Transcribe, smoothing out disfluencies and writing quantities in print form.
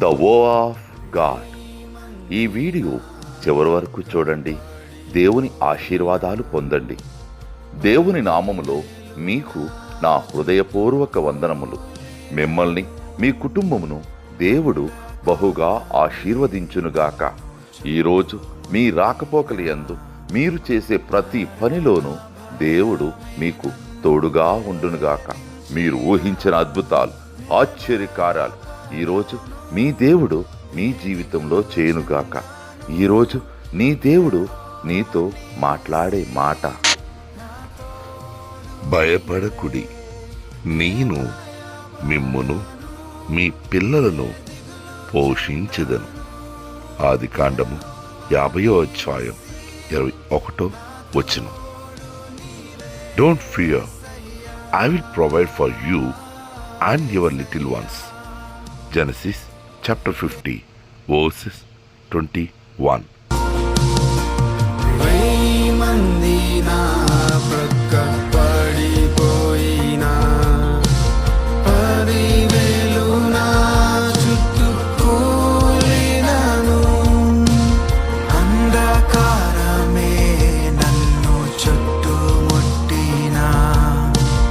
The వో of God. ఈ video చివరి వరకు చూడండి. దేవుని ఆశీర్వాదాలు పొందండి. దేవుని నామములో మీకు నా హృదయపూర్వక వందనములు. మిమ్మల్ని మీ కుటుంబమును దేవుడు బహుగా ఆశీర్వదించునుగాక. ఈరోజు మీ రాకపోకల యందు మీరు చేసే ప్రతి పనిలోనూ దేవుడు మీకు తోడుగా ఉండునుగాక. మీరు ఊహించిన అద్భుతాలు, ఆశ్చర్యకార్యాలు ఈరోజు మీ దేవుడు మీ జీవితంలో చేయునుగాక. ఈరోజు నీ దేవుడు నీతో మాట్లాడే మాట: భయపడకుడి, నేను మిమ్మును మీ పిల్లలను పోషించెదను. ఆదికాండము 50:21. Don't fear, I will provide for you and your little ones. Genesis chapter 50 verses 21.